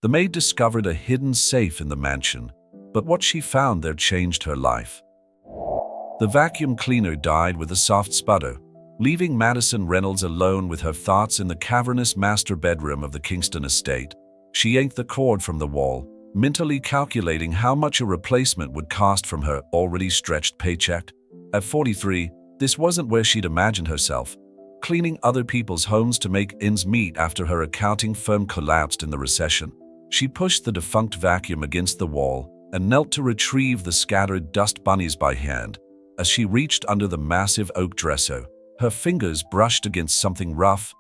The maid discovered a hidden safe in the mansion, but what she found there changed her life. The vacuum cleaner died with a soft sputter, leaving Madison Reynolds alone with her thoughts in the cavernous master bedroom of the Kingston estate. She yanked the cord from the wall, mentally calculating how much a replacement would cost from her already stretched paycheck. At 43, this wasn't where she'd imagined herself, cleaning other people's homes to make ends meet after her accounting firm collapsed in the recession. She pushed the defunct vacuum against the wall and knelt to retrieve the scattered dust bunnies by hand. As she reached under the massive oak dresser, her fingers brushed against something rough,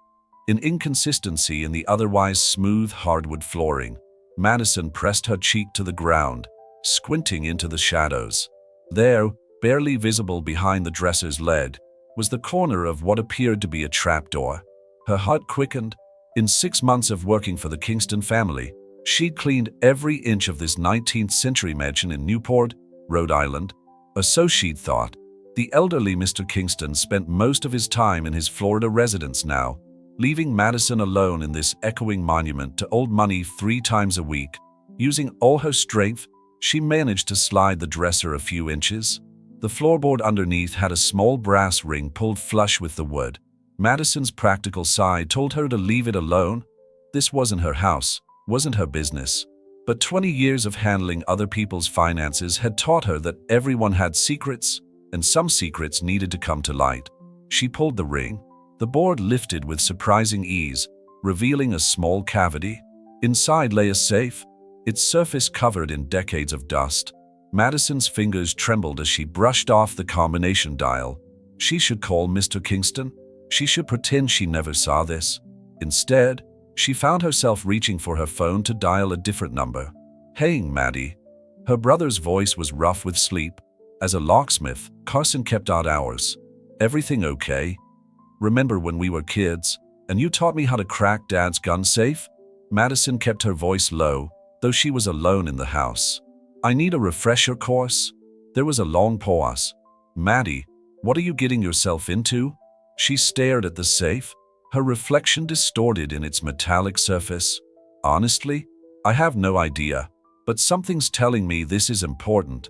an inconsistency in the otherwise smooth hardwood flooring. Madison pressed her cheek to the ground, squinting into the shadows. There, barely visible behind the dresser's lid, was the corner of what appeared to be a trapdoor. Her heart quickened. In 6 months of working for the Kingston family, she'd cleaned every inch of this 19th-century mansion in Newport, Rhode Island. Or so she'd thought. The elderly Mr. Kingston spent most of his time in his Florida residence now, leaving Madison alone in this echoing monument to old money 3 times a week. Using all her strength, she managed to slide the dresser a few inches. The floorboard underneath had a small brass ring pulled flush with the wood. Madison's practical side told her to leave it alone. This wasn't her house, wasn't her business. But 20 years of handling other people's finances had taught her that everyone had secrets, and some secrets needed to come to light. She pulled the ring. The board lifted with surprising ease, revealing a small cavity. Inside lay a safe, its surface covered in decades of dust. Madison's fingers trembled as she brushed off the combination dial. She should call Mr. Kingston. She should pretend she never saw this. Instead, she found herself reaching for her phone to dial a different number. "Hey, Maddie." Her brother's voice was rough with sleep. As a locksmith, Carson kept odd hours. "Everything okay? Remember when we were kids, and you taught me how to crack Dad's gun safe?" Madison kept her voice low, though she was alone in the house. "I need a refresher course." There was a long pause. "Maddie, what are you getting yourself into?" She stared at the safe, her reflection distorted in its metallic surface. "Honestly, I have no idea, but something's telling me this is important."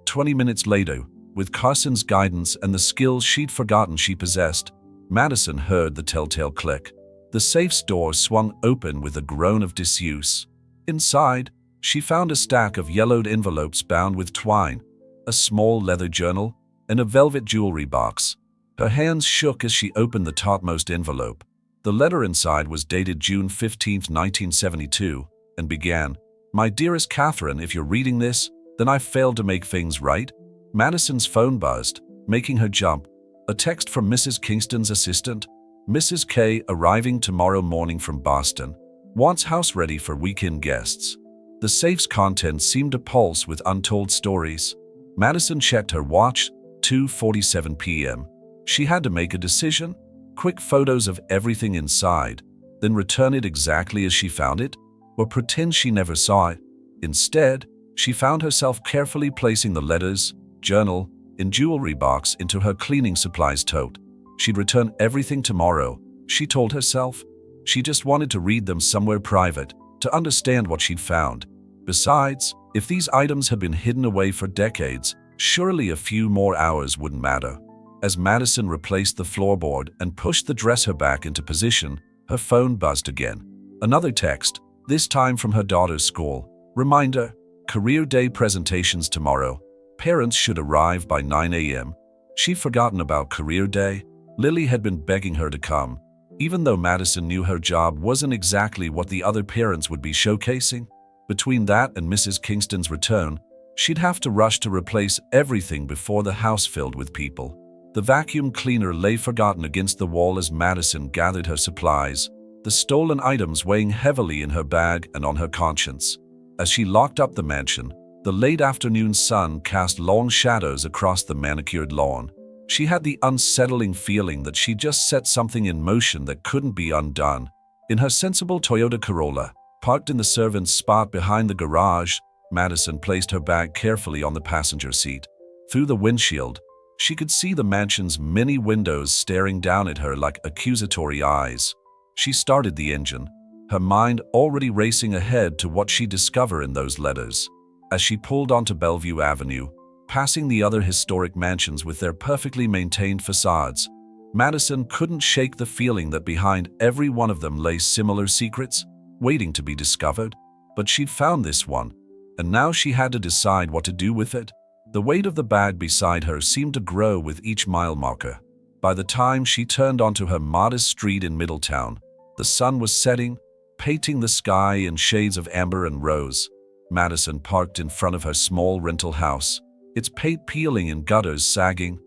20 minutes later, with Carson's guidance and the skills she'd forgotten she possessed, Madison heard the telltale click. The safe's door swung open with a groan of disuse. Inside, she found a stack of yellowed envelopes bound with twine, a small leather journal, and a velvet jewelry box. Her hands shook as she opened the topmost envelope. The letter inside was dated June 15, 1972, and began, "My dearest Catherine, if you're reading this, then I failed to make things right." Madison's phone buzzed, making her jump. A text from Mrs. Kingston's assistant. "Mrs. K arriving tomorrow morning from Boston. Wants house ready for weekend guests." The safe's contents seemed to pulse with untold stories. Madison checked her watch, 2:47 p.m. She had to make a decision. Quick photos of everything inside, then return it exactly as she found it, or pretend she never saw it. Instead, she found herself carefully placing the letters, journal, and jewelry box into her cleaning supplies tote. She'd return everything tomorrow, she told herself. She just wanted to read them somewhere private, to understand what she'd found. Besides, if these items had been hidden away for decades, surely a few more hours wouldn't matter. As Madison replaced the floorboard and pushed the dresser back into position, her phone buzzed again. Another text, this time from her daughter's school. Reminder, career day presentations tomorrow. Parents should arrive by 9 a.m. She'd forgotten about career day. Lily had been begging her to come, even though Madison knew her job wasn't exactly what the other parents would be showcasing. Between that and Mrs. Kingston's return, she'd have to rush to replace everything before the house filled with people. The vacuum cleaner lay forgotten against the wall as Madison gathered her supplies, the stolen items weighing heavily in her bag and on her conscience. As she locked up the mansion, the late afternoon sun cast long shadows across the manicured lawn. She had the unsettling feeling that she'd just set something in motion that couldn't be undone. In her sensible Toyota Corolla, parked in the servant's spot behind the garage, Madison placed her bag carefully on the passenger seat. Through the windshield, she could see the mansion's many windows staring down at her like accusatory eyes. She started the engine, her mind already racing ahead to what she'd discover in those letters. As she pulled onto Bellevue Avenue, passing the other historic mansions with their perfectly maintained facades, Madison couldn't shake the feeling that behind every one of them lay similar secrets, waiting to be discovered. But she'd found this one, and now she had to decide what to do with it. The weight of the bag beside her seemed to grow with each mile marker. By the time she turned onto her modest street in Middletown, the sun was setting, painting the sky in shades of amber and rose. Madison parked in front of her small rental house, its paint peeling and gutters sagging,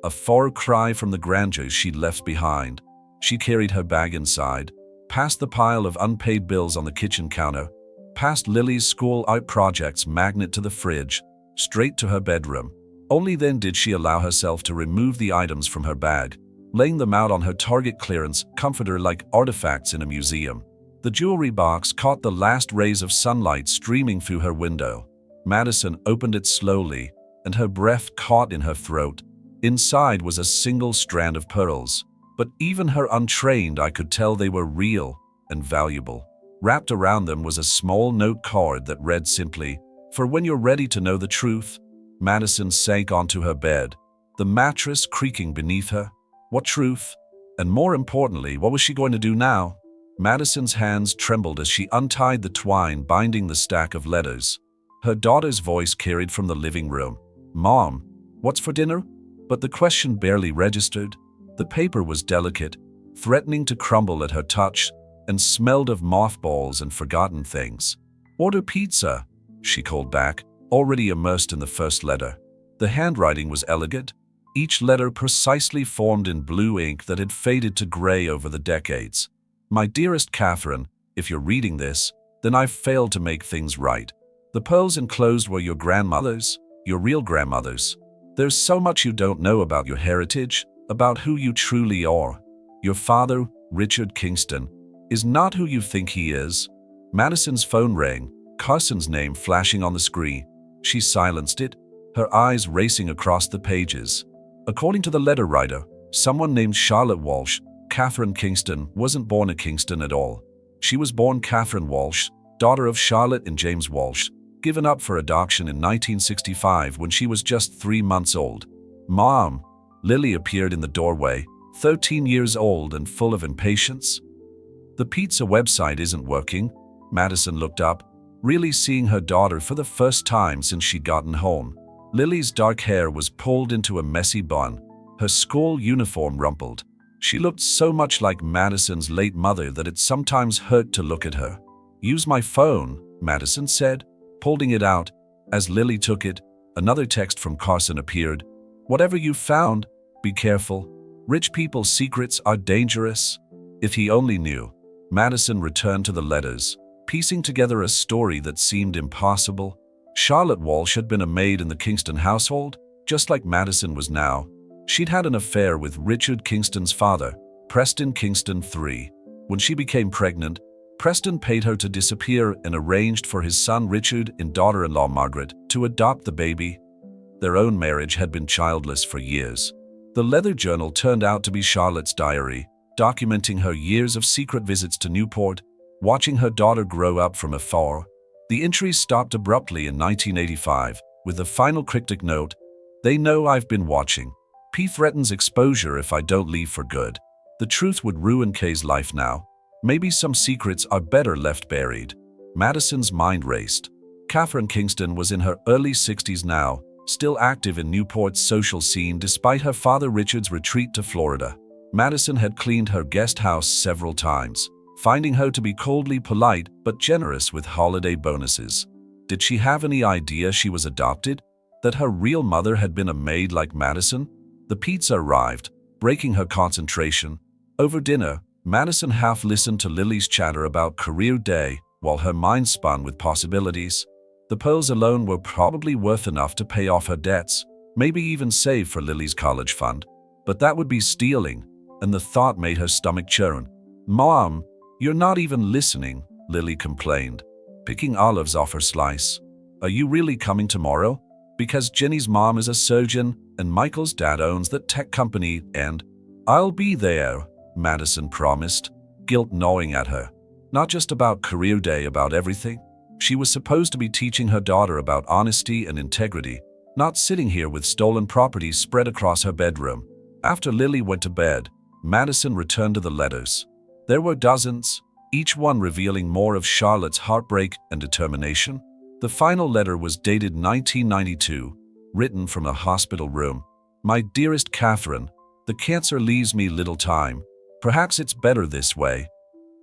a far cry from the grandeur she'd left behind. She carried her bag inside, past the pile of unpaid bills on the kitchen counter, past Lily's school art projects magnet to the fridge, straight to her bedroom. Only then did she allow herself to remove the items from her bag, laying them out on her Target clearance comforter like artifacts in a museum. The jewelry box caught the last rays of sunlight streaming through her window. Madison opened it slowly, and her breath caught in her throat. Inside was a single strand of pearls, but even her untrained eye could tell they were real and valuable. Wrapped around them was a small note card that read simply, "For when you're ready to know the truth." Madison sank onto her bed, the mattress creaking beneath her. What truth? And more importantly, what was she going to do now? Madison's hands trembled as she untied the twine binding the stack of letters. Her daughter's voice carried from the living room. "Mom, what's for dinner?" But the question barely registered. The paper was delicate, threatening to crumble at her touch, and smelled of mothballs and forgotten things. "Order pizza," she called back, already immersed in the first letter. The handwriting was elegant, each letter precisely formed in blue ink that had faded to gray over the decades. "My dearest Catherine, if you're reading this, then I've failed to make things right. The pearls enclosed were your grandmother's, your real grandmother's. There's so much you don't know about your heritage, about who you truly are. Your father, Richard Kingston, is not who you think he is." Madison's phone rang, Carson's name flashing on the screen. She silenced it, her eyes racing across the pages. According to the letter writer, someone named Charlotte Walsh, Catherine Kingston wasn't born a Kingston at all. She was born Catherine Walsh, daughter of Charlotte and James Walsh, given up for adoption in 1965 when she was just 3 months old. "Mom," Lily appeared in the doorway, 13 years old and full of impatience. "The pizza website isn't working." Madison looked up, really seeing her daughter for the first time since she'd gotten home. Lily's dark hair was pulled into a messy bun, her school uniform rumpled. She looked so much like Madison's late mother that it sometimes hurt to look at her. "Use my phone," Madison said, holding it out. As Lily took it, another text from Carson appeared. "Whatever you found, be careful. Rich people's secrets are dangerous." If he only knew. Madison returned to the letters, piecing together a story that seemed impossible. Charlotte Walsh had been a maid in the Kingston household, just like Madison was now. She'd had an affair with Richard Kingston's father, Preston Kingston III. When she became pregnant, Preston paid her to disappear and arranged for his son Richard and daughter-in-law Margaret to adopt the baby. Their own marriage had been childless for years. The leather journal turned out to be Charlotte's diary, documenting her years of secret visits to Newport, watching her daughter grow up from afar. The entries stopped abruptly in 1985, with the final cryptic note, "They know I've been watching. P threatens exposure if I don't leave for good." The truth would ruin Kay's life now. Maybe some secrets are better left buried. Madison's mind raced. Catherine Kingston was in her early 60s now, still active in Newport's social scene despite her father Richard's retreat to Florida. Madison had cleaned her guest house several times, finding her to be coldly polite but generous with holiday bonuses. Did she have any idea she was adopted? That her real mother had been a maid like Madison? The pizza arrived, breaking her concentration. Over dinner, Madison half listened to Lily's chatter about career day while her mind spun with possibilities. The pearls alone were probably worth enough to pay off her debts, maybe even save for Lily's college fund. But that would be stealing, and the thought made her stomach churn. "Mom, you're not even listening," Lily complained, picking olives off her slice. "Are you really coming tomorrow? Because Jenny's mom is a surgeon and Michael's dad owns that tech company and..." "I'll be there," Madison promised, guilt gnawing at her. Not just about career day, about everything. She was supposed to be teaching her daughter about honesty and integrity, not sitting here with stolen properties spread across her bedroom. After Lily went to bed, Madison returned to the letters. There were dozens, each one revealing more of Charlotte's heartbreak and determination. The final letter was dated 1992, written from a hospital room. "My dearest Catherine, the cancer leaves me little time. Perhaps it's better this way.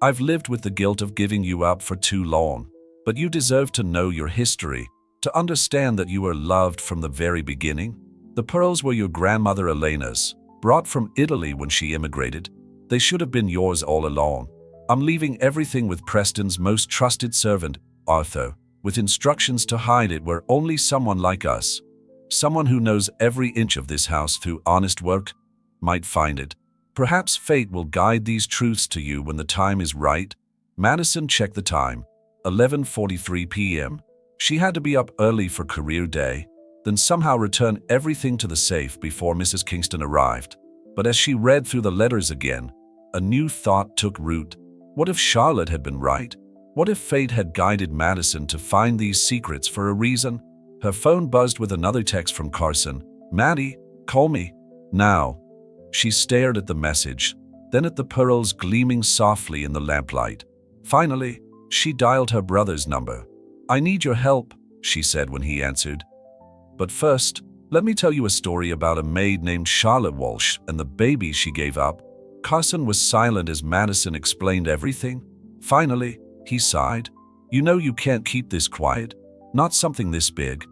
I've lived with the guilt of giving you up for too long, but you deserve to know your history, to understand that you were loved from the very beginning. The pearls were your grandmother Elena's, brought from Italy when she immigrated. They should have been yours all along. I'm leaving everything with Preston's most trusted servant, Arthur, with instructions to hide it where only someone like us, someone who knows every inch of this house through honest work, might find it. Perhaps fate will guide these truths to you when the time is right." Madison checked the time. 11:43 p.m. She had to be up early for career day, then somehow return everything to the safe before Mrs. Kingston arrived. But as she read through the letters again, a new thought took root. What if Charlotte had been right? What if fate had guided Madison to find these secrets for a reason? Her phone buzzed with another text from Carson. "Maddie, call me. Now." She stared at the message, then at the pearls gleaming softly in the lamplight. Finally, she dialed her brother's number. "I need your help," she said when he answered. "But first, let me tell you a story about a maid named Charlotte Walsh and the baby she gave up." Carson was silent as Madison explained everything. Finally, he sighed. "You know you can't keep this quiet. Not something this big."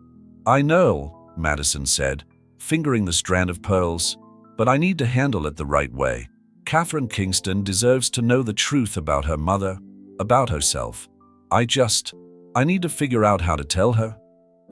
"I know," Madison said, fingering the strand of pearls, "but I need to handle it the right way. Catherine Kingston deserves to know the truth about her mother, about herself. I need to figure out how to tell her.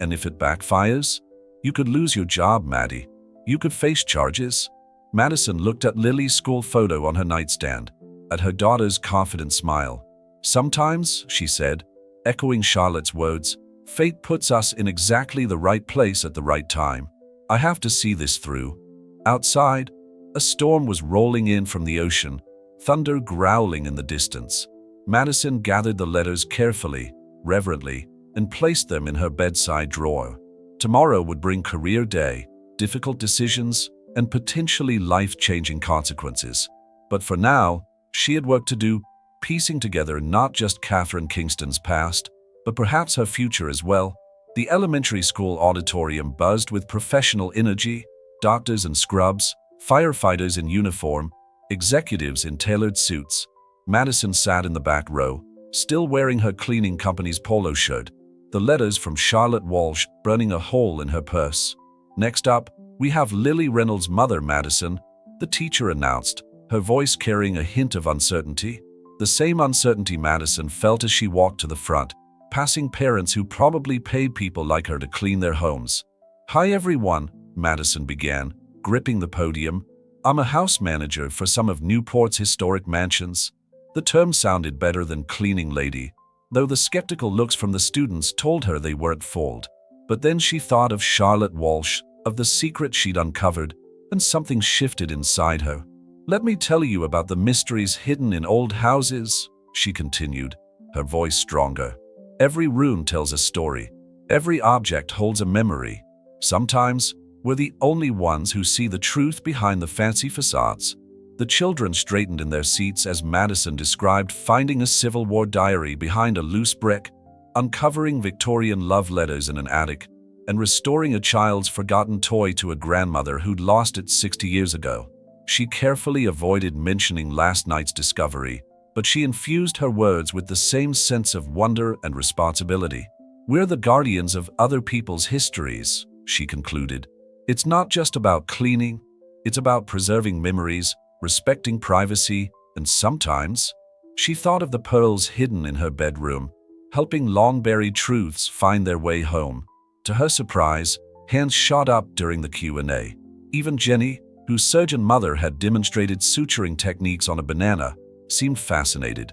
And if it backfires, you could lose your job, Maddie. You could face charges." Madison looked at Lily's school photo on her nightstand, at her daughter's confident smile. "Sometimes," she said, echoing Charlotte's words, "fate puts us in exactly the right place at the right time. I have to see this through." Outside, a storm was rolling in from the ocean, thunder growling in the distance. Madison gathered the letters carefully, reverently, and placed them in her bedside drawer. Tomorrow would bring career day, difficult decisions, and potentially life-changing consequences. But for now, she had work to do, piecing together not just Catherine Kingston's past, but perhaps her future as well. The elementary school auditorium buzzed with professional energy, doctors in scrubs, firefighters in uniform, executives in tailored suits. Madison sat in the back row, still wearing her cleaning company's polo shirt, the letters from Charlotte Walsh burning a hole in her purse. "Next up, we have Lily Reynolds' mother, Madison," the teacher announced, her voice carrying a hint of uncertainty. The same uncertainty Madison felt as she walked to the front, passing parents who probably paid people like her to clean their homes. "Hi everyone," Madison began, gripping the podium. "I'm a house manager for some of Newport's historic mansions." The term sounded better than cleaning lady, though the skeptical looks from the students told her they weren't fooled. But then she thought of Charlotte Walsh, of the secret she'd uncovered, and something shifted inside her. "Let me tell you about the mysteries hidden in old houses," she continued, her voice stronger. "Every room tells a story. Every object holds a memory. Sometimes, we're the only ones who see the truth behind the fancy facades." The children straightened in their seats as Madison described finding a Civil War diary behind a loose brick, uncovering Victorian love letters in an attic, and restoring a child's forgotten toy to a grandmother who'd lost it 60 years ago. She carefully avoided mentioning last night's discovery, but she infused her words with the same sense of wonder and responsibility. "We're the guardians of other people's histories," she concluded. "It's not just about cleaning, it's about preserving memories, respecting privacy, and sometimes," she thought of the pearls hidden in her bedroom, helping long-buried truths find their way home. To her surprise, hands shot up during the Q&A. Even Jenny, whose surgeon mother had demonstrated suturing techniques on a banana, seemed fascinated.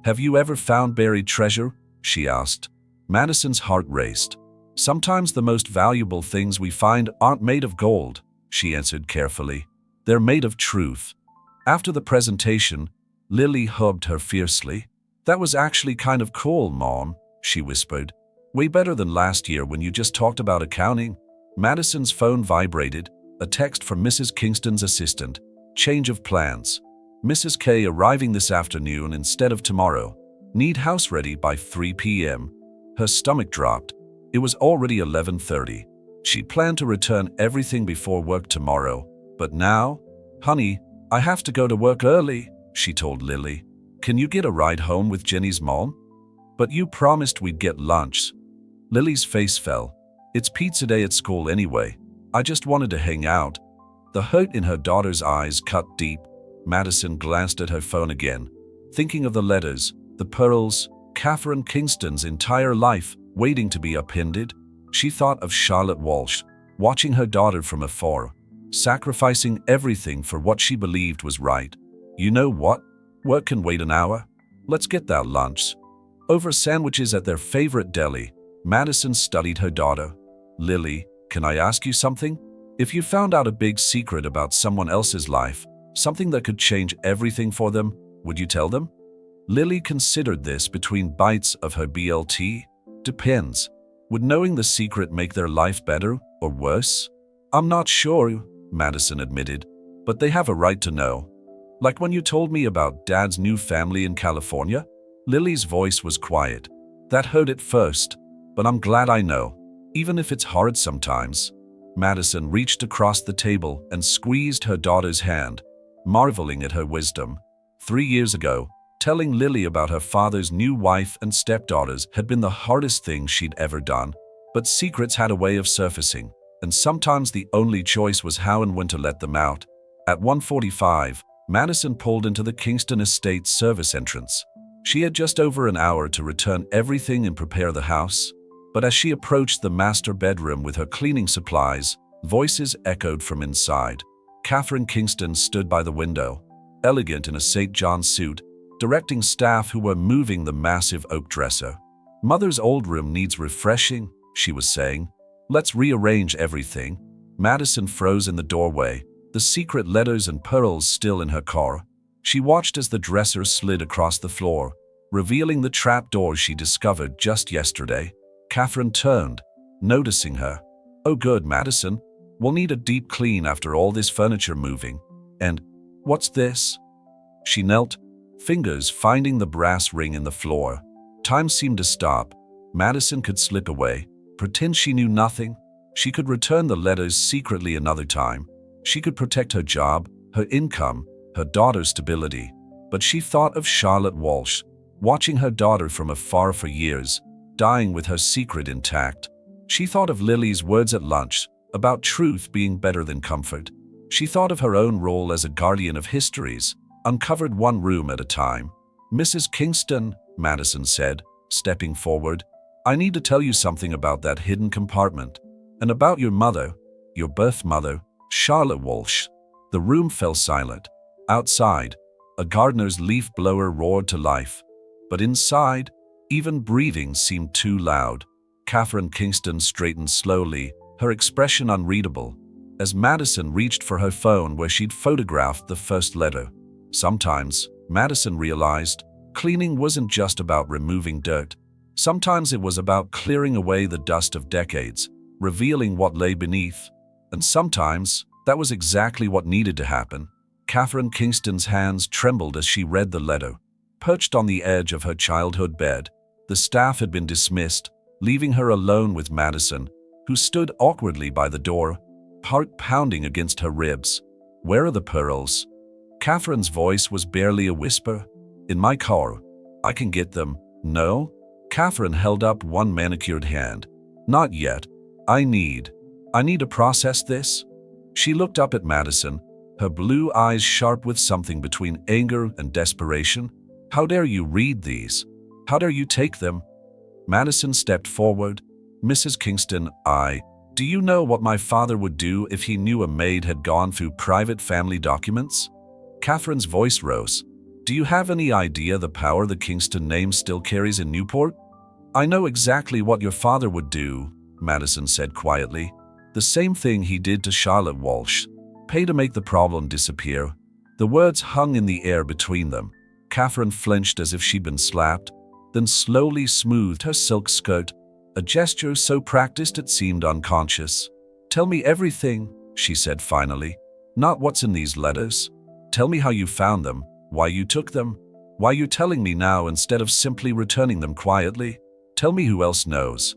"Have you ever found buried treasure?" she asked. Madison's heart raced. "Sometimes the most valuable things we find aren't made of gold," she answered carefully. "They're made of truth." After the presentation, Lily hugged her fiercely. That was actually kind of cool, Mom, she whispered. Way better than last year when you just talked about accounting. Madison's phone vibrated, a text from Mrs. Kingston's assistant. Change of plans. Mrs. K arriving this afternoon instead of tomorrow. Need house ready by 3 p.m. Her stomach dropped. It was already 11:30. She planned to return everything before work tomorrow. But now, honey, I have to go to work early, she told Lily. Can you get a ride home with Jenny's mom? But you promised we'd get lunch. Lily's face fell. It's pizza day at school anyway. I just wanted to hang out. The hurt in her daughter's eyes cut deep. Madison glanced at her phone again, thinking of the letters, the pearls, Catherine Kingston's entire life waiting to be appended. She thought of Charlotte Walsh, watching her daughter from afar, sacrificing everything for what she believed was right. You know what? Work can wait an hour. Let's get that lunch. Over sandwiches at their favorite deli, Madison studied her daughter. Lily, can I ask you something? If you found out a big secret about someone else's life, something that could change everything for them, would you tell them? Lily considered this between bites of her BLT. Depends. Would knowing the secret make their life better or worse? I'm not sure, Madison admitted, but they have a right to know. Like when you told me about Dad's new family in California? Lily's voice was quiet. That hurt at first, but I'm glad I know, even if it's hard sometimes. Madison reached across the table and squeezed her daughter's hand, marveling at her wisdom. 3 years ago, telling Lily about her father's new wife and stepdaughters had been the hardest thing she'd ever done. But secrets had a way of surfacing, and sometimes the only choice was how and when to let them out. At 1:45, Madison pulled into the Kingston Estates service entrance. She had just over an hour to return everything and prepare the house. But as she approached the master bedroom with her cleaning supplies, voices echoed from inside. Catherine Kingston stood by the window, elegant in a St. John suit, directing staff who were moving the massive oak dresser. Mother's old room needs refreshing, she was saying. Let's rearrange everything. Madison froze in the doorway, the secret letters and pearls still in her car. She watched as the dresser slid across the floor, revealing the trapdoor she discovered just yesterday. Catherine turned, noticing her. Oh good, Madison. We'll need a deep clean after all this furniture moving. And what's this? She knelt, fingers finding the brass ring in the floor. Time seemed to stop. Madison could slip away, pretend she knew nothing. She could return the letters secretly another time. She could protect her job, her income, her daughter's stability. But she thought of Charlotte Walsh, watching her daughter from afar for years, dying with her secret intact. She thought of Lily's words at lunch, about truth being better than comfort. She thought of her own role as a guardian of histories, uncovered one room at a time. Mrs. Kingston, Madison said, stepping forward, I need to tell you something about that hidden compartment, and about your mother, your birth mother, Charlotte Walsh. The room fell silent. Outside, a gardener's leaf blower roared to life. But inside, even breathing seemed too loud. Catherine Kingston straightened slowly, her expression unreadable, as Madison reached for her phone where she'd photographed the first letter. Sometimes, Madison realized, cleaning wasn't just about removing dirt. Sometimes it was about clearing away the dust of decades, revealing what lay beneath. And sometimes, that was exactly what needed to happen. Catherine Kingston's hands trembled as she read the letter. Perched on the edge of her childhood bed, the staff had been dismissed, leaving her alone with Madison, who stood awkwardly by the door, heart pounding against her ribs. Where are the pearls? Catherine's voice was barely a whisper. In my car. I can get them. No? Catherine held up one manicured hand. Not yet. I need to process this. She looked up at Madison, her blue eyes sharp with something between anger and desperation. How dare you read these? How dare you take them? Madison stepped forward. Mrs. Kingston, do you know what my father would do if he knew a maid had gone through private family documents? Catherine's voice rose. Do you have any idea the power the Kingston name still carries in Newport? I know exactly what your father would do, Madison said quietly. The same thing he did to Charlotte Walsh. Pay to make the problem disappear. The words hung in the air between them. Catherine flinched as if she'd been slapped, then slowly smoothed her silk skirt, a gesture so practiced it seemed unconscious. "Tell me everything," she said finally. "Not what's in these letters. Tell me how you found them, why you took them, why you're telling me now instead of simply returning them quietly. Tell me who else knows."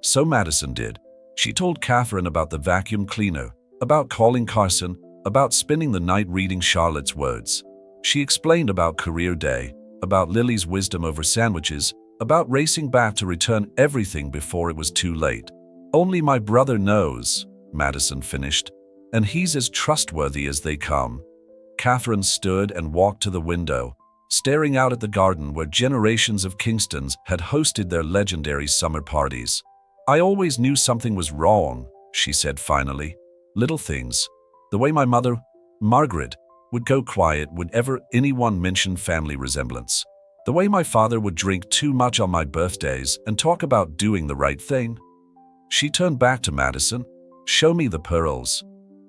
So Madison did. She told Catherine about the vacuum cleaner, about calling Carson, about spending the night reading Charlotte's words. She explained about career day, about Lily's wisdom over sandwiches, about racing back to return everything before it was too late. "Only my brother knows," Madison finished, "and he's as trustworthy as they come." Catherine stood and walked to the window, staring out at the garden where generations of Kingstons had hosted their legendary summer parties. "I always knew something was wrong," she said finally. "Little things. The way my mother, Margaret, would go quiet whenever anyone mentioned family resemblance. The way my father would drink too much on my birthdays and talk about doing the right thing." She turned back to Madison. "Show me the pearls."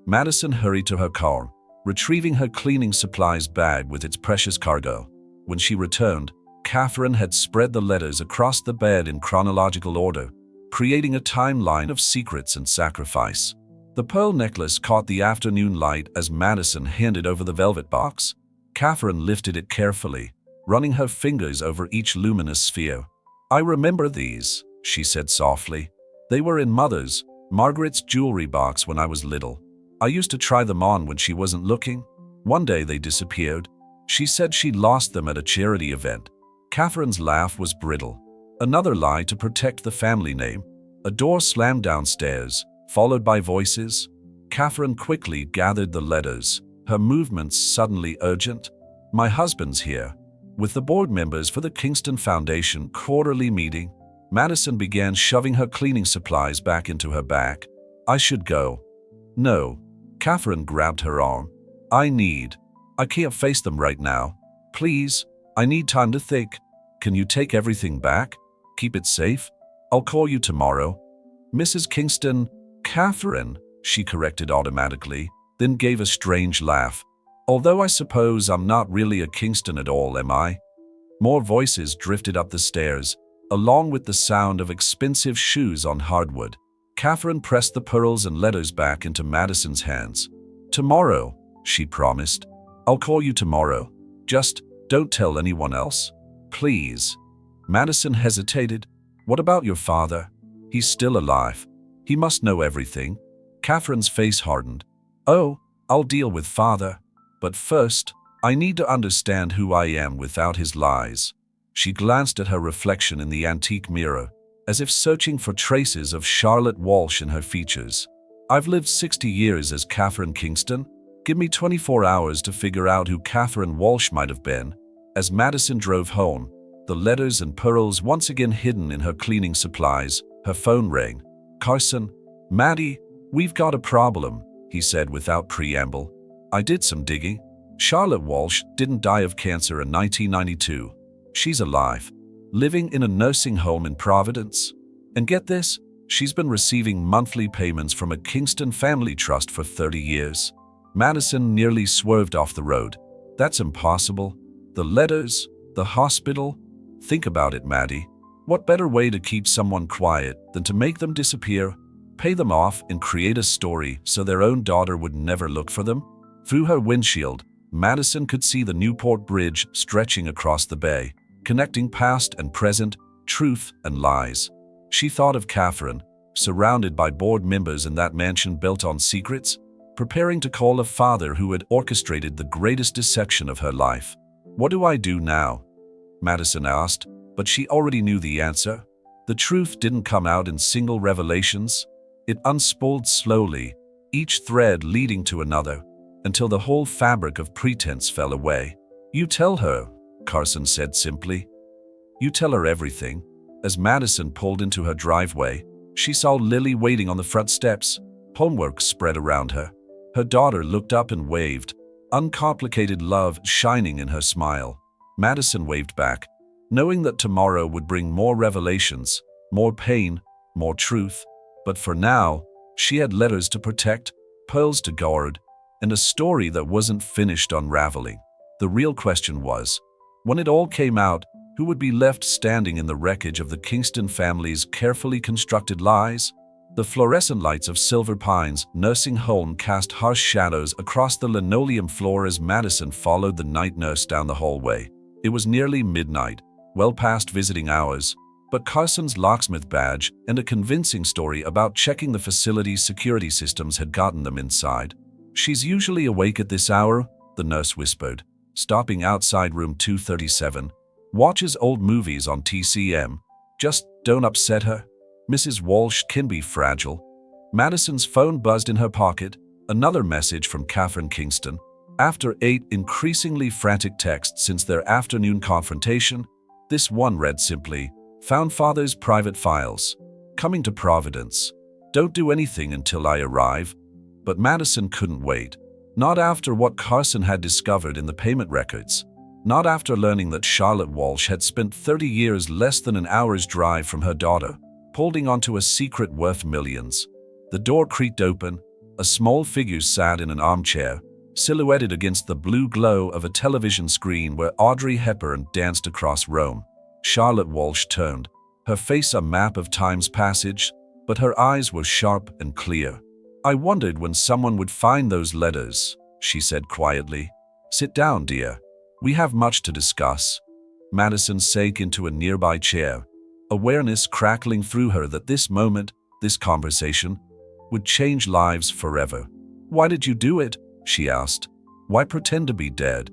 Madison hurried to her car, retrieving her cleaning supplies bag with its precious cargo. When she returned, Catherine had spread the letters across the bed in chronological order, creating a timeline of secrets and sacrifice. The pearl necklace caught the afternoon light as Madison handed over the velvet box. Catherine lifted it carefully, running her fingers over each luminous sphere. "I remember these," she said softly. "They were in Margaret's jewelry box when I was little. I used to try them on when she wasn't looking. One day they disappeared. She said she'd lost them at a charity event." Catherine's laugh was brittle. Another lie to protect the family name. A door slammed downstairs, followed by voices. Catherine quickly gathered the letters, her movements suddenly urgent. "My husband's here, with the board members for the Kingston Foundation quarterly meeting." Madison began shoving her cleaning supplies back into her bag. "I should go." "No." Catherine grabbed her arm. I can't face them right now. Please, I need time to think. Can you take everything back? Keep it safe? I'll call you tomorrow." "Mrs. Kingston." "Catherine," she corrected automatically, then gave a strange laugh. "Although I suppose I'm not really a Kingston at all, am I?" More voices drifted up the stairs, along with the sound of expensive shoes on hardwood. Catherine pressed the pearls and letters back into Madison's hands. "Tomorrow," she promised. "I'll call you tomorrow. Just don't tell anyone else. Please." Madison hesitated. "What about your father? He's still alive. He must know everything." Catherine's face hardened. "Oh, I'll deal with father. But first, I need to understand who I am without his lies." She glanced at her reflection in the antique mirror, as if searching for traces of Charlotte Walsh in her features. "I've lived 60 years as Catherine Kingston. Give me 24 hours to figure out who Catherine Walsh might have been." As Madison drove home, the letters and pearls once again hidden in her cleaning supplies, her phone rang. "Carson, Maddie, we've got a problem," he said without preamble. "I did some digging. Charlotte Walsh didn't die of cancer in 1992. She's alive, living in a nursing home in Providence. And get this, she's been receiving monthly payments from a Kingston family trust for 30 years. Madison nearly swerved off the road. "That's impossible. The letters, the hospital. Think about it, Maddie. What better way to keep someone quiet than to make them disappear, pay them off, and create a story so their own daughter would never look for them?" Through her windshield, Madison could see the Newport Bridge stretching across the bay, connecting past and present, truth and lies. She thought of Catherine, surrounded by board members in that mansion built on secrets, preparing to call a father who had orchestrated the greatest deception of her life. "What do I do now?" Madison asked, but she already knew the answer. The truth didn't come out in single revelations. It unspooled slowly, each thread leading to another, until the whole fabric of pretense fell away. "You tell her," Carson said simply. "You tell her everything." As Madison pulled into her driveway, she saw Lily waiting on the front steps, homework spread around her. Her daughter looked up and waved, uncomplicated love shining in her smile. Madison waved back, knowing that tomorrow would bring more revelations, more pain, more truth. But for now, she had letters to protect, pearls to guard, and a story that wasn't finished unraveling. The real question was, When it all came out, who would be left standing in the wreckage of the Kingston family's carefully constructed lies? The fluorescent lights of Silver Pines nursing home cast harsh shadows across the linoleum floor as Madison followed the night nurse down the hallway. It was nearly midnight, well past visiting hours, but Carson's locksmith badge and a convincing story about checking the facility's security systems had gotten them inside. "She's usually awake at this hour," the nurse whispered, stopping outside room 237. "Watches old movies on TCM. Just don't upset her. Mrs. Walsh can be fragile." Madison's phone buzzed in her pocket, another message from Catherine Kingston. After 8 increasingly frantic texts since their afternoon confrontation, this one read simply, "Found father's private files. Coming to Providence. Don't do anything until I arrive." But Madison couldn't wait. Not after what Carson had discovered in the payment records. Not after learning that Charlotte Walsh had spent 30 years less than an hour's drive from her daughter, holding onto a secret worth millions. The door creaked open. A small figure sat in an armchair, silhouetted against the blue glow of a television screen where Audrey Hepburn danced across Rome. Charlotte Walsh turned, her face a map of time's passage, but her eyes were sharp and clear. "I wondered when someone would find those letters," she said quietly. "Sit down, dear. We have much to discuss." Madison sank into a nearby chair, awareness crackling through her that this moment, this conversation, would change lives forever. "Why did you do it?" she asked. "Why pretend to be dead?"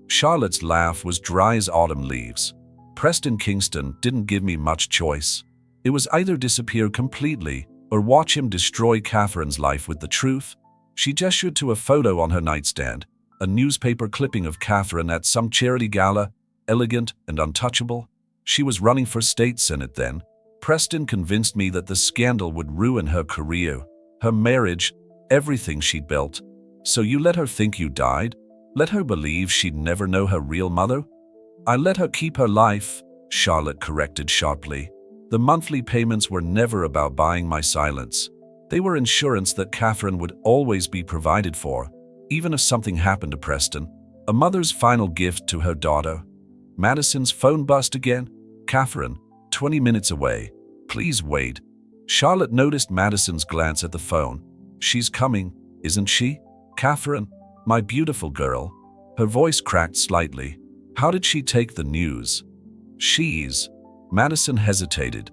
Charlotte's laugh was dry as autumn leaves. "Preston Kingston didn't give me much choice. It was either disappear completely or watch him destroy Catherine's life with the truth." She gestured to a photo on her nightstand, a newspaper clipping of Catherine at some charity gala, elegant and untouchable. "She was running for state senate then. Preston convinced me that the scandal would ruin her career, her marriage, everything she'd built. So you let her think you died? Let her believe she'd never know her real mother?" "I let her keep her life," Charlotte corrected sharply. "The monthly payments were never about buying my silence. They were insurance that Catherine would always be provided for, even if something happened to Preston. A mother's final gift to her daughter." Madison's phone buzzed again. "Catherine, 20 minutes away. Please wait." Charlotte noticed Madison's glance at the phone. "She's coming, isn't she? Catherine, my beautiful girl." Her voice cracked slightly. "How did she take the news?" "She's..." Madison hesitated.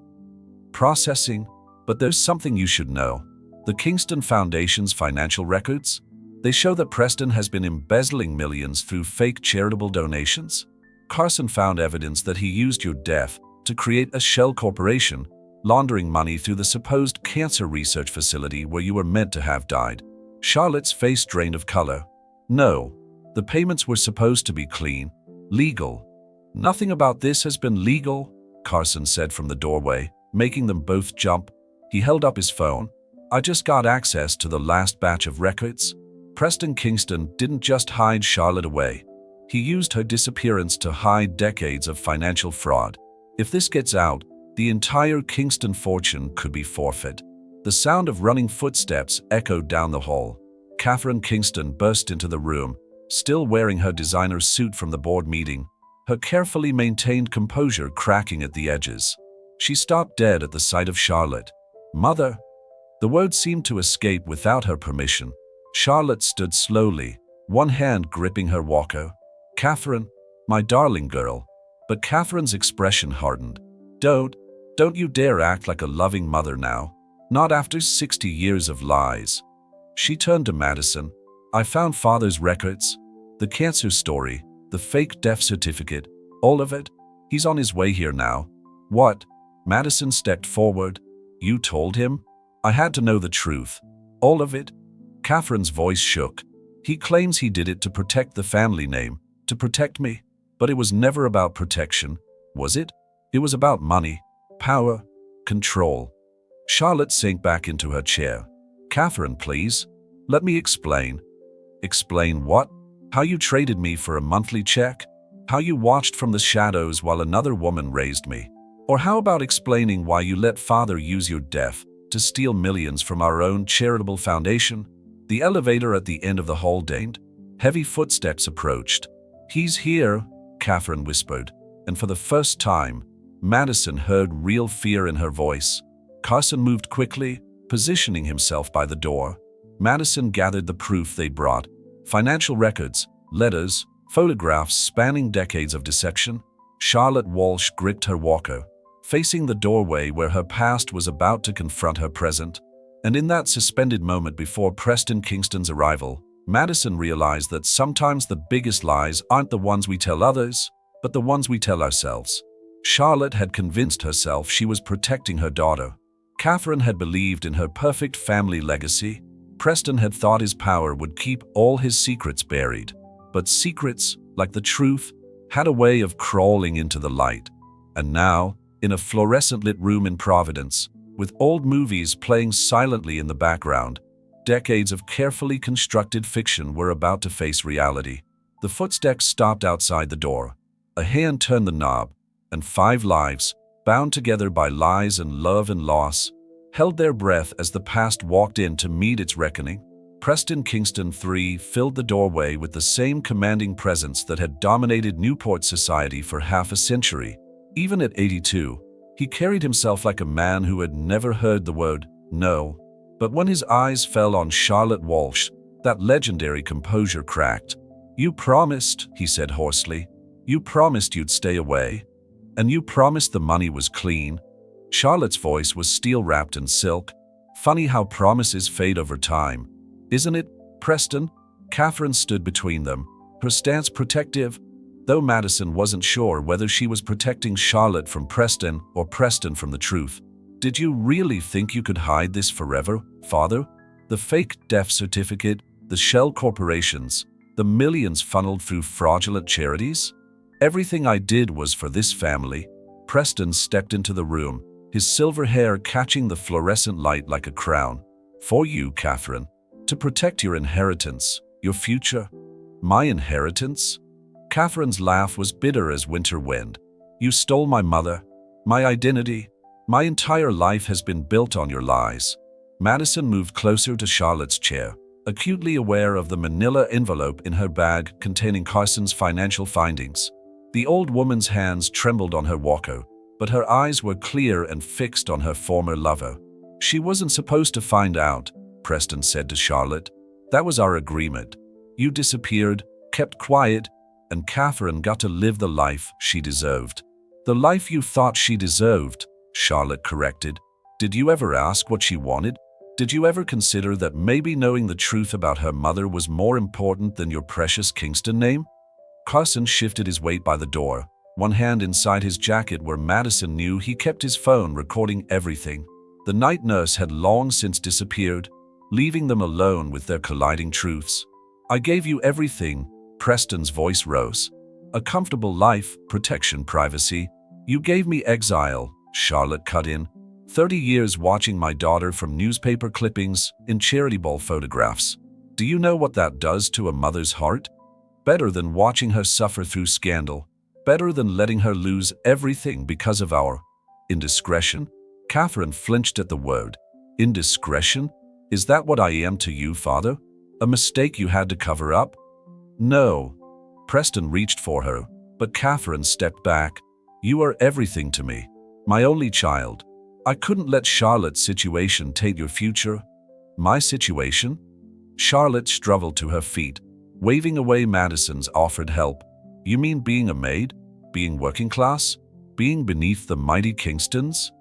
"Processing, but there's something you should know. The Kingston Foundation's financial records? They show that Preston has been embezzling millions through fake charitable donations. Carson found evidence that he used your death to create a shell corporation, laundering money through the supposed cancer research facility where you were meant to have died." Charlotte's face drained of color. "No, the payments were supposed to be clean, legal." "Nothing about this has been legal," Carson said from the doorway, making them both jump. He held up his phone. "I just got access to the last batch of records." Preston Kingston didn't just hide Charlotte away. He used her disappearance to hide decades of financial fraud. If this gets out, the entire Kingston fortune could be forfeit. The sound of running footsteps echoed down the hall. Catherine Kingston burst into the room, still wearing her designer suit from the board meeting, her carefully maintained composure cracking at the edges. She stopped dead at the sight of Charlotte. "Mother!" The word seemed to escape without her permission. Charlotte stood slowly, one hand gripping her walker. "Catherine, my darling girl." But Catherine's expression hardened. Don't you dare act like a loving mother now. Not after 60 years of lies." She turned to Madison. "I found father's records. The cancer story, the fake death certificate, all of it. He's on his way here now." "What?" Madison stepped forward. "You told him?" "I had to know the truth. All of it." Catherine's voice shook. "He claims he did it to protect the family name, to protect me. But it was never about protection, was it? It was about money, power, control." Charlotte sank back into her chair. "Catherine, please. Let me explain." "Explain what?" "How you traded me for a monthly check? How you watched from the shadows while another woman raised me? Or how about explaining why you let father use your death to steal millions from our own charitable foundation?" The elevator at the end of the hall dinged. Heavy footsteps approached. "He's here," Catherine whispered, and for the first time, Madison heard real fear in her voice. Carson moved quickly, positioning himself by the door. Madison gathered the proof they brought: financial records, letters, photographs spanning decades of deception. Charlotte Walsh gripped her walker, facing the doorway where her past was about to confront her present. And in that suspended moment before Preston Kingston's arrival, Madison realized that sometimes the biggest lies aren't the ones we tell others, but the ones we tell ourselves. Charlotte had convinced herself she was protecting her daughter. Catherine had believed in her perfect family legacy. Preston had thought his power would keep all his secrets buried. But secrets, like the truth, had a way of crawling into the light. And now, in a fluorescent-lit room in Providence, with old movies playing silently in the background, decades of carefully constructed fiction were about to face reality. The footsteps stopped outside the door. A hand turned the knob, and 5 lives, bound together by lies and love and loss, held their breath as the past walked in to meet its reckoning. Preston Kingston III filled the doorway with the same commanding presence that had dominated Newport society for half a century. Even at 82, he carried himself like a man who had never heard the word no. But when his eyes fell on Charlotte Walsh, that legendary composure cracked. "You promised," he said hoarsely. "You promised you'd stay away. And you promised the money was clean." Charlotte's voice was steel-wrapped in silk. "Funny how promises fade over time, isn't it, Preston?" Catherine stood between them, her stance protective, though Madison wasn't sure whether she was protecting Charlotte from Preston or Preston from the truth. "Did you really think you could hide this forever, Father? The fake death certificate, the shell corporations, the millions funneled through fraudulent charities? Everything I did was for this family." Preston stepped into the room, his silver hair catching the fluorescent light like a crown. "For you, Catherine. To protect your inheritance, your future." "My inheritance?" Catherine's laugh was bitter as winter wind. "You stole my mother, my identity. My entire life has been built on your lies." Madison moved closer to Charlotte's chair, acutely aware of the manila envelope in her bag containing Carson's financial findings. The old woman's hands trembled on her walker, but her eyes were clear and fixed on her former lover. "She wasn't supposed to find out," Preston said to Charlotte. "That was our agreement. You disappeared, kept quiet, and Catherine got to live the life she deserved." "The life you thought she deserved," Charlotte corrected. "Did you ever ask what she wanted? Did you ever consider that maybe knowing the truth about her mother was more important than your precious Kingston name?" Carson shifted his weight by the door, one hand inside his jacket where Madison knew he kept his phone recording everything. The night nurse had long since disappeared, leaving them alone with their colliding truths. "I gave you everything," Preston's voice rose. "A comfortable life, protection, privacy. You gave me exile," Charlotte cut in. 30 years watching my daughter from newspaper clippings in charity ball photographs. Do you know what that does to a mother's heart? Better than watching her suffer through scandal. Better than letting her lose everything because of our indiscretion." Catherine flinched at the word. "Indiscretion? Is that what I am to you, Father? A mistake you had to cover up?" "No." Preston reached for her, but Catherine stepped back. "You are everything to me. My only child. I couldn't let Charlotte's situation taint your future." "My situation?" Charlotte struggled to her feet, waving away Madison's offered help. "You mean being a maid? Being working class? Being beneath the mighty Kingstons?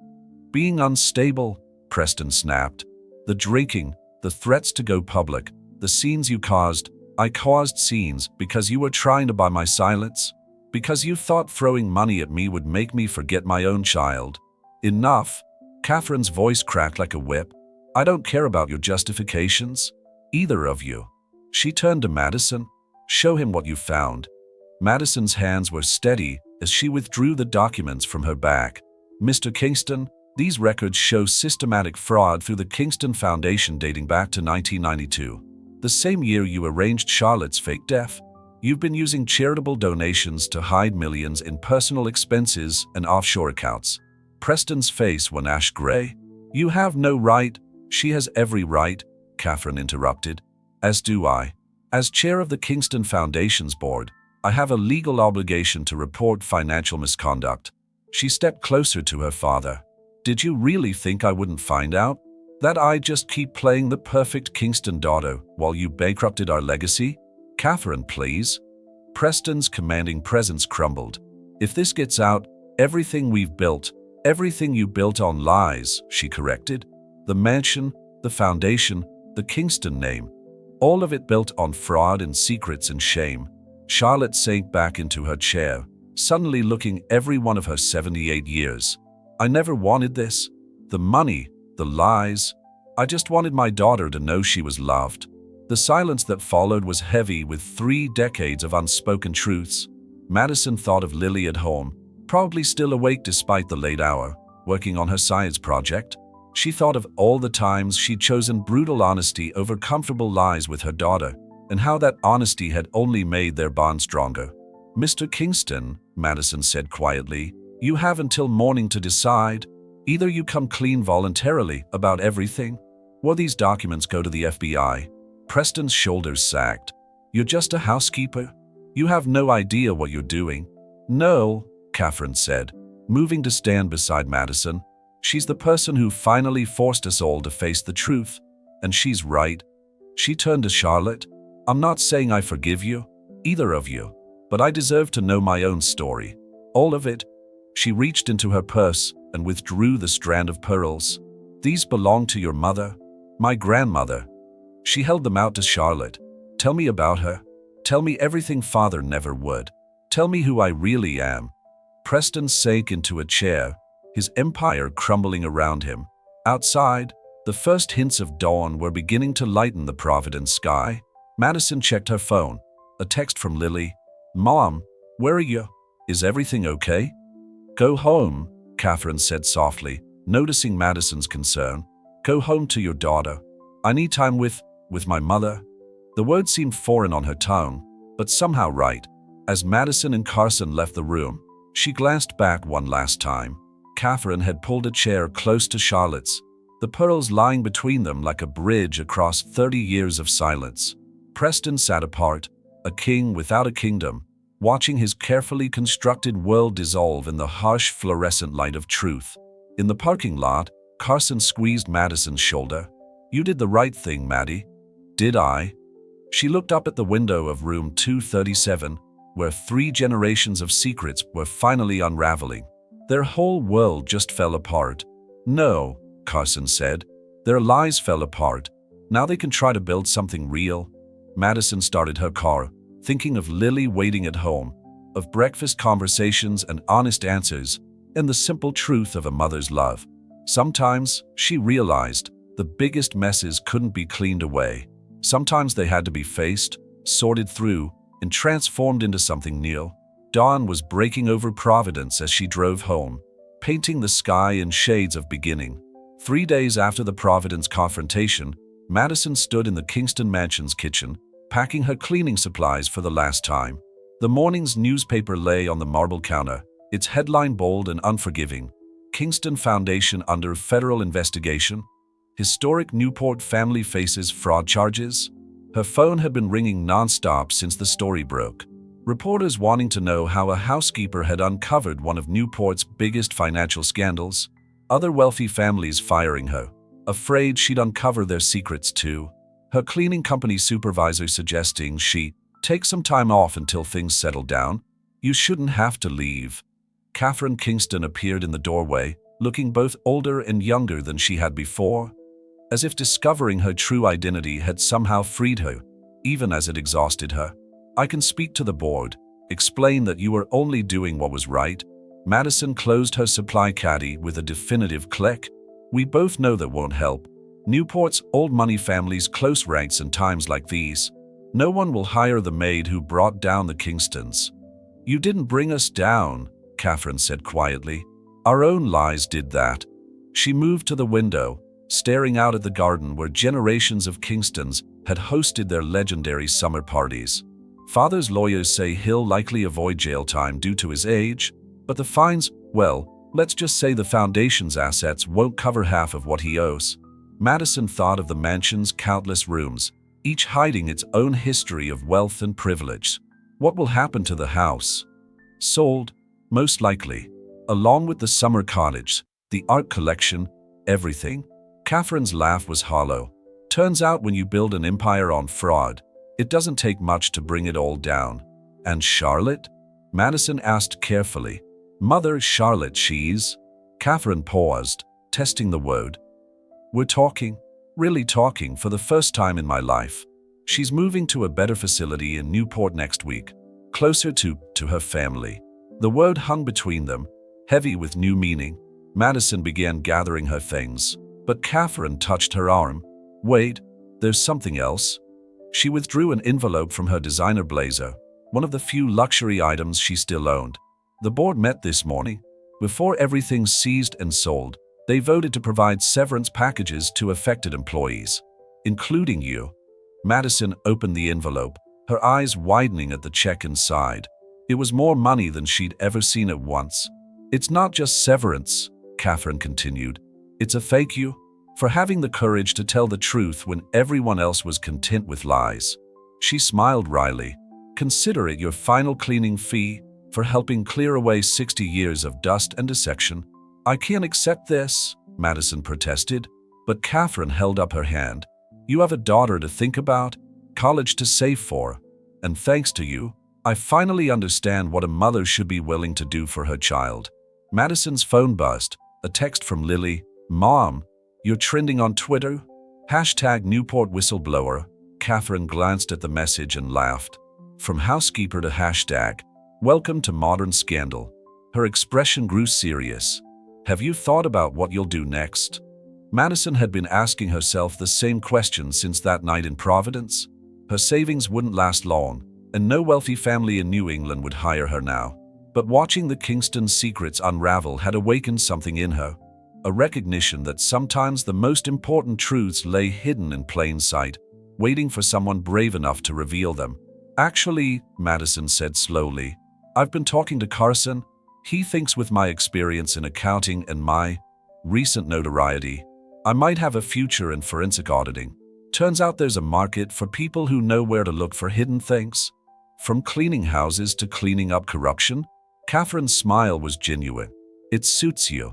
Being unstable?" Preston snapped. "The drinking, the threats to go public, the scenes you caused. I caused scenes because you were trying to buy my silence? Because you thought throwing money at me would make me forget my own child?" "Enough." Catherine's voice cracked like a whip. "I don't care about your justifications. Either of you." She turned to Madison. "Show him what you found." Madison's hands were steady as she withdrew the documents from her bag. "Mr. Kingston, these records show systematic fraud through the Kingston Foundation dating back to 1992. The same year you arranged Charlotte's fake death. You've been using charitable donations to hide millions in personal expenses and offshore accounts." Preston's face went ash gray. "You have no right." "She has every right," Catherine interrupted. "As do I. As chair of the Kingston Foundation's board, I have a legal obligation to report financial misconduct. She stepped closer to her father. Did you really think I wouldn't find out? That I just keep playing the perfect Kingston daughter while you bankrupted our legacy? Catherine, please. Preston's commanding presence crumbled. If this gets out, everything we've built, everything you built on lies, she corrected. The mansion, the foundation, the Kingston name. All of it built on fraud and secrets and shame. Charlotte sank back into her chair, suddenly looking every one of her 78 years. I never wanted this. The money, the lies. I just wanted my daughter to know she was loved. The silence that followed was heavy with 3 decades of unspoken truths. Madison thought of Lily at home, probably still awake despite the late hour, working on her science project. She thought of all the times she'd chosen brutal honesty over comfortable lies with her daughter, and how that honesty had only made their bond stronger. Mr. Kingston, Madison said quietly, you have until morning to decide. Either you come clean voluntarily about everything, or these documents go to the FBI. Preston's shoulders sagged. You're just a housekeeper. You have no idea what you're doing. No, Catherine said, moving to stand beside Madison. She's the person who finally forced us all to face the truth, and she's right. She turned to Charlotte. I'm not saying I forgive you, either of you, but I deserve to know my own story. All of it. She reached into her purse and withdrew the strand of pearls. These belong to your mother, my grandmother. She held them out to Charlotte. Tell me about her. Tell me everything father never would. Tell me who I really am. Preston sank into a chair, his empire crumbling around him. Outside, the first hints of dawn were beginning to lighten the Providence sky. Madison checked her phone. A text from Lily. Mom, where are you? Is everything okay? Go home, Catherine said softly, noticing Madison's concern. Go home to your daughter. I need time with my mother. The word seemed foreign on her tongue, but somehow right. As Madison and Carson left the room, she glanced back one last time. Catherine had pulled a chair close to Charlotte's, the pearls lying between them like a bridge across 30 years of silence. Preston sat apart, a king without a kingdom, watching his carefully constructed world dissolve in the harsh fluorescent light of truth. In the parking lot, Carson squeezed Madison's shoulder. You did the right thing, Maddie. Did I? She looked up at the window of room 237, where 3 generations of secrets were finally unraveling. Their whole world just fell apart. No, Carson said. Their lies fell apart. Now they can try to build something real. Madison started her car, thinking of Lily waiting at home, of breakfast conversations and honest answers, and the simple truth of a mother's love. Sometimes, she realized, the biggest messes couldn't be cleaned away. Sometimes they had to be faced, sorted through, and transformed into something new. Dawn was breaking over Providence as she drove home, painting the sky in shades of beginning. 3 days after the Providence confrontation, Madison stood in the Kingston Mansion's kitchen, packing her cleaning supplies for the last time. The morning's newspaper lay on the marble counter, its headline bold and unforgiving. Kingston Foundation under federal investigation. Historic Newport family faces fraud charges. Her phone had been ringing non-stop since the story broke. Reporters wanting to know how a housekeeper had uncovered one of Newport's biggest financial scandals. Other wealthy families firing her, afraid she'd uncover their secrets too. Her cleaning company supervisor suggesting she take some time off until things settle down. You shouldn't have to leave. Catherine Kingston appeared in the doorway, looking both older and younger than she had before, as if discovering her true identity had somehow freed her, even as it exhausted her. I can speak to the board, explain that you were only doing what was right. Madison closed her supply caddy with a definitive click. We both know that won't help. Newport's old money family's close ranks in times like these. No one will hire the maid who brought down the Kingstons. You didn't bring us down, Catherine said quietly. Our own lies did that. She moved to the window, staring out at the garden where generations of Kingstons had hosted their legendary summer parties. Father's lawyers say he'll likely avoid jail time due to his age, but the fines, well, let's just say the foundation's assets won't cover half of what he owes. Madison thought of the mansion's countless rooms, each hiding its own history of wealth and privilege. What will happen to the house? Sold, most likely, along with the summer cottage, the art collection, everything. Catherine's laugh was hollow. Turns out when you build an empire on fraud, it doesn't take much to bring it all down. And Charlotte? Madison asked carefully. Mother Charlotte, she's… Catherine paused, testing the word. We're talking, really talking, for the first time in my life. She's moving to a better facility in Newport next week, closer to her family. The word hung between them, heavy with new meaning. Madison began gathering her things, but Catherine touched her arm. Wait, there's something else. She withdrew an envelope from her designer blazer, one of the few luxury items she still owned. The board met this morning. Before everything seized and sold, they voted to provide severance packages to affected employees, including you. Madison opened the envelope, her eyes widening at the check inside. It was more money than she'd ever seen at once. It's not just severance, Catherine continued. It's a thank you for having the courage to tell the truth when everyone else was content with lies. She smiled wryly. Consider it your final cleaning fee for helping clear away 60 years of dust and dissection. I can't accept this, Madison protested, but Catherine held up her hand. You have a daughter to think about, college to save for, and thanks to you, I finally understand what a mother should be willing to do for her child. Madison's phone buzzed, a text from Lily. Mom, you're trending on Twitter? Hashtag Newport whistleblower. Catherine glanced at the message and laughed. From housekeeper to hashtag, welcome to modern scandal. Her expression grew serious. Have you thought about what you'll do next? Madison had been asking herself the same question since that night in Providence. Her savings wouldn't last long, and no wealthy family in New England would hire her now. But watching the Kingston secrets unravel had awakened something in her, a recognition that sometimes the most important truths lay hidden in plain sight, waiting for someone brave enough to reveal them. Actually, Madison said slowly, I've been talking to Carson. He thinks with my experience in accounting and my recent notoriety, I might have a future in forensic auditing. Turns out there's a market for people who know where to look for hidden things. From cleaning houses to cleaning up corruption, Catherine's smile was genuine. It suits you.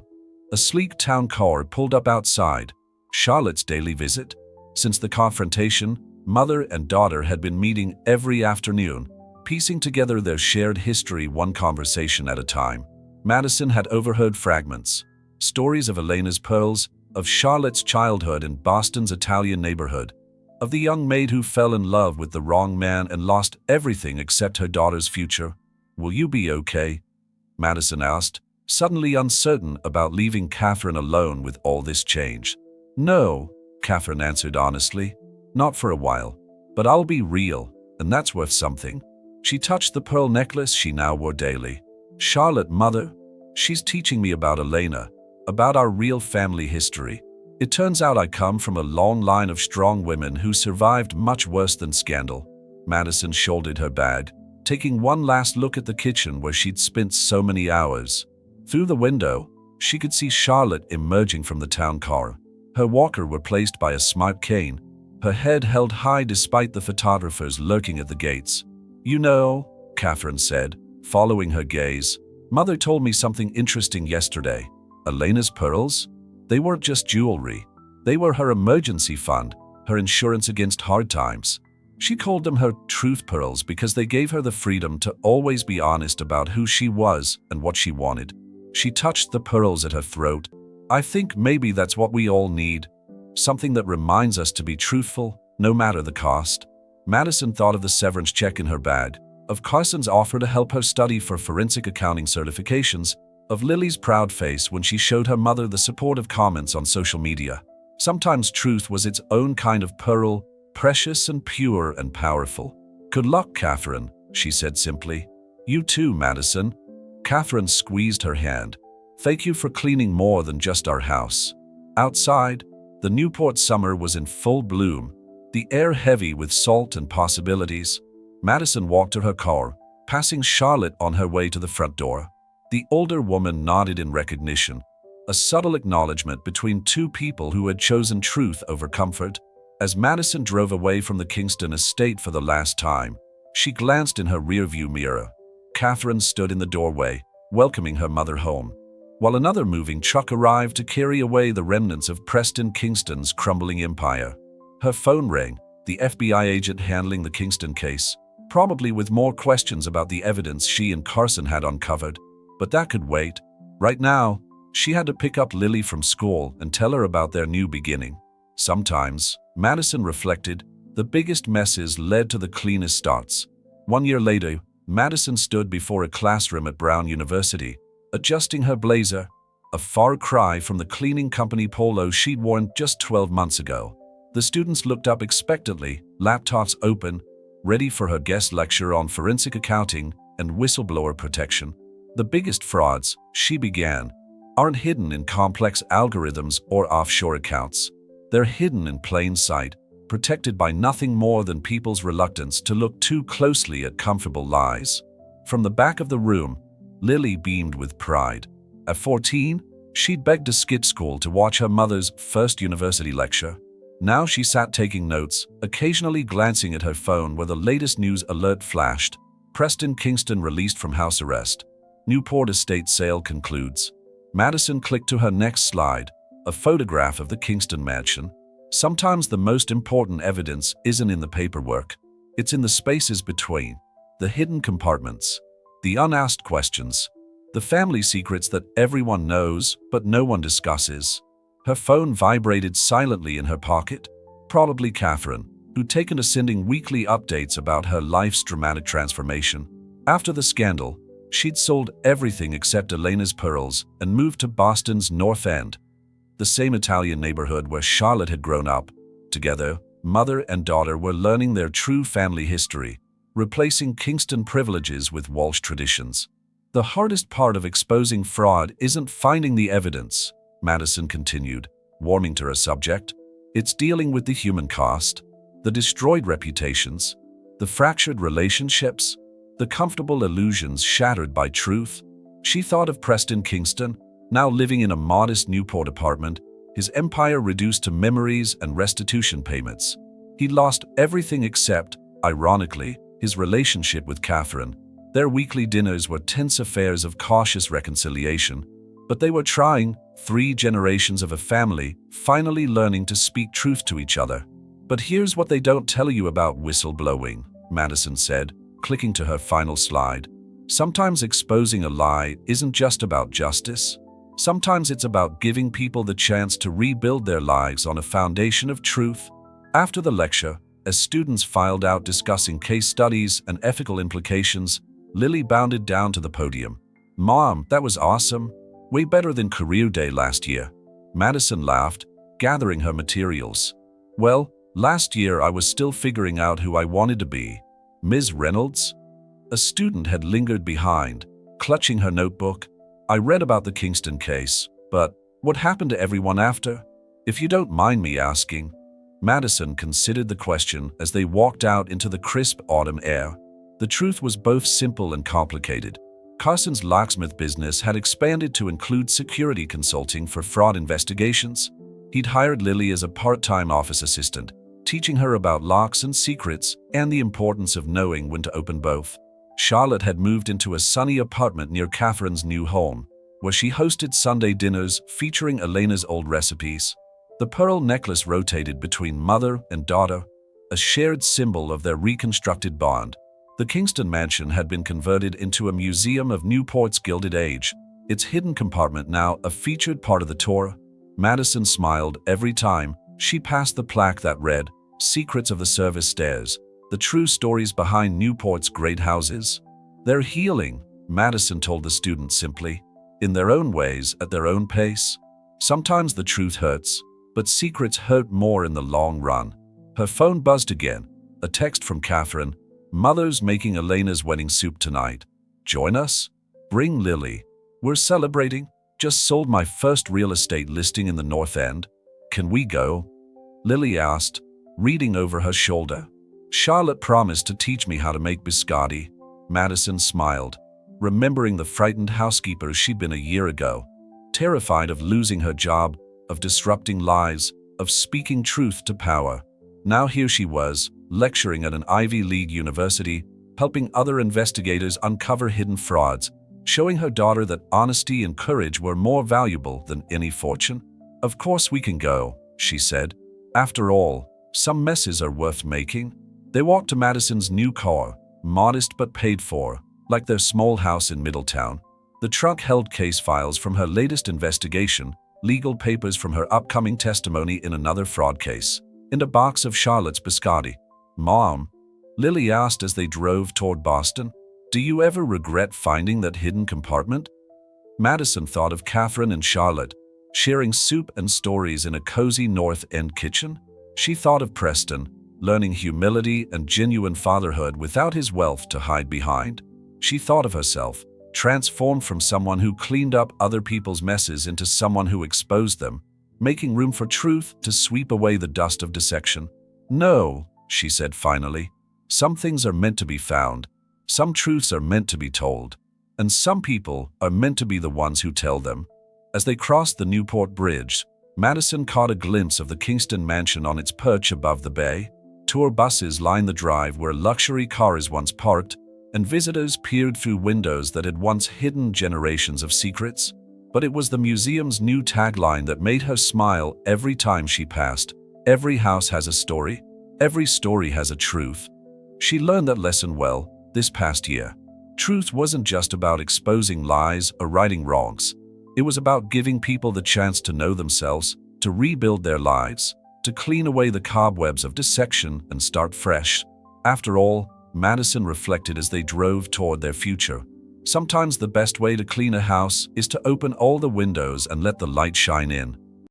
A sleek town car pulled up outside, Charlotte's daily visit. Since the confrontation, mother and daughter had been meeting every afternoon, piecing together their shared history one conversation at a time. Madison had overheard fragments, stories of Elena's pearls, of Charlotte's childhood in Boston's Italian neighborhood, of the young maid who fell in love with the wrong man and lost everything except her daughter's future. Will you be okay? Madison asked, suddenly uncertain about leaving Catherine alone with all this change. No, Catherine answered honestly. Not for a while. But I'll be real, and that's worth something. She touched the pearl necklace she now wore daily. Charlotte, mother, she's teaching me about Elena, about our real family history. It turns out I come from a long line of strong women who survived much worse than scandal. Madison shouldered her bag, taking one last look at the kitchen where she'd spent so many hours. Through the window, she could see Charlotte emerging from the town car, her walker replaced by a smart cane, her head held high despite the photographers lurking at the gates. You know, Catherine said, following her gaze, Mother told me something interesting yesterday. Elena's pearls? They weren't just jewelry. They were her emergency fund, her insurance against hard times. She called them her truth pearls because they gave her the freedom to always be honest about who she was and what she wanted. She touched the pearls at her throat. I think maybe that's what we all need. Something that reminds us to be truthful, no matter the cost. Madison thought of the severance check in her bag, of Carson's offer to help her study for forensic accounting certifications, of Lily's proud face when she showed her mother the supportive comments on social media. Sometimes truth was its own kind of pearl, precious and pure and powerful. Good luck, Catherine, she said simply. You too, Madison. Catherine squeezed her hand. Thank you for cleaning more than just our house. Outside, the Newport summer was in full bloom, the air heavy with salt and possibilities. Madison walked to her car, passing Charlotte on her way to the front door. The older woman nodded in recognition, a subtle acknowledgement between two people who had chosen truth over comfort. As Madison drove away from the Kingston estate for the last time, She glanced in her rearview mirror. Catherine stood in the doorway, welcoming her mother home, while another moving truck arrived to carry away the remnants of Preston Kingston's crumbling empire. Her phone rang, the FBI agent handling the Kingston case, probably with more questions about the evidence she and Carson had uncovered. But that could wait. Right now, she had to pick up Lily from school and tell her about their new beginning. Sometimes, Madison reflected, the biggest messes led to the cleanest starts. 1 year later, Madison stood before a classroom at Brown University, adjusting her blazer, a far cry from the cleaning company polo she'd worn just 12 months ago. The students looked up expectantly, laptops open, ready for her guest lecture on forensic accounting and whistleblower protection. The biggest frauds, she began, aren't hidden in complex algorithms or offshore accounts. They're hidden in plain sight, protected by nothing more than people's reluctance to look too closely at comfortable lies. From the back of the room, Lily beamed with pride. At 14, she'd begged to skip school to watch her mother's first university lecture. Now she sat taking notes, occasionally glancing at her phone where the latest news alert flashed. Preston Kingston released from house arrest. Newport estate sale concludes. Madison clicked to her next slide, a photograph of the Kingston mansion. Sometimes the most important evidence isn't in the paperwork. It's in the spaces between, the hidden compartments, the unasked questions, the family secrets that everyone knows but no one discusses. Her phone vibrated silently in her pocket. Probably Catherine, who'd taken to sending weekly updates about her life's dramatic transformation. After the scandal, she'd sold everything except Elena's pearls and moved to Boston's North End, the same Italian neighborhood where Charlotte had grown up. Together, mother and daughter were learning their true family history, replacing Kingston privileges with Walsh traditions. The hardest part of exposing fraud isn't finding the evidence, Madison continued, warming to her subject. It's dealing with the human cost, the destroyed reputations, the fractured relationships, the comfortable illusions shattered by truth. She thought of Preston Kingston, now living in a modest Newport apartment, his empire reduced to memories and restitution payments. He'd lost everything except, ironically, his relationship with Catherine. Their weekly dinners were tense affairs of cautious reconciliation, but they were trying, 3 generations of a family, finally learning to speak truth to each other. But here's what they don't tell you about whistleblowing, Madison said, clicking to her final slide. Sometimes exposing a lie isn't just about justice. Sometimes it's about giving people the chance to rebuild their lives on a foundation of truth. After the lecture, as students filed out discussing case studies and ethical implications, Lily bounded down to the podium. "Mom, that was awesome. Way better than career day last year." Madison laughed, gathering her materials. "Well, last year I was still figuring out who I wanted to be." "Ms. Reynolds?" A student had lingered behind, clutching her notebook. "I read about the Kingston case, but what happened to everyone after? If you don't mind me asking." Madison considered the question as they walked out into the crisp autumn air. The truth was both simple and complicated. Carson's locksmith business had expanded to include security consulting for fraud investigations. He'd hired Lily as a part-time office assistant, teaching her about locks and secrets and the importance of knowing when to open both. Charlotte had moved into a sunny apartment near Catherine's new home, where she hosted Sunday dinners featuring Elena's old recipes. The pearl necklace rotated between mother and daughter, a shared symbol of their reconstructed bond. The Kingston mansion had been converted into a museum of Newport's Gilded Age, its hidden compartment now a featured part of the tour. Madison smiled every time she passed the plaque that read, "Secrets of the Service Stairs, the true stories behind Newport's great houses." "They're healing," Madison told the students simply, "in their own ways, at their own pace. Sometimes the truth hurts, but secrets hurt more in the long run." Her phone buzzed again, a text from Catherine. "Mother's making Elena's wedding soup tonight. Join us? Bring Lily. We're celebrating. Just sold my first real estate listing in the North End. Can we go?" Lily asked, reading over her shoulder. "Charlotte promised to teach me how to make biscotti." Madison smiled, remembering the frightened housekeeper she'd been a year ago, terrified of losing her job, of disrupting lies, of speaking truth to power. Now here she was, lecturing at an Ivy League university, helping other investigators uncover hidden frauds, showing her daughter that honesty and courage were more valuable than any fortune. "Of course we can go," she said. "After all, some messes are worth making." They walked to Madison's new car, modest but paid for, like their small house in Middletown. The trunk held case files from her latest investigation, legal papers from her upcoming testimony in another fraud case, and a box of Charlotte's biscotti. "Mom," Lily asked as they drove toward Boston, "do you ever regret finding that hidden compartment?" Madison thought of Catherine and Charlotte, sharing soup and stories in a cozy North End kitchen. She thought of Preston, learning humility and genuine fatherhood without his wealth to hide behind. She thought of herself, transformed from someone who cleaned up other people's messes into someone who exposed them, making room for truth to sweep away the dust of dissection. "No," she said finally. "Some things are meant to be found, some truths are meant to be told, and some people are meant to be the ones who tell them." As they crossed the Newport Bridge, Madison caught a glimpse of the Kingston mansion on its perch above the bay. Tour buses lined the drive where luxury cars once parked, and visitors peered through windows that had once hidden generations of secrets. But it was the museum's new tagline that made her smile every time she passed. "Every house has a story. Every story has a truth." She learned that lesson well this past year. Truth wasn't just about exposing lies or righting wrongs. It was about giving people the chance to know themselves, to rebuild their lives, to clean away the cobwebs of dissection and start fresh. After all, Madison reflected as they drove toward their future, sometimes the best way to clean a house is to open all the windows and let the light shine in.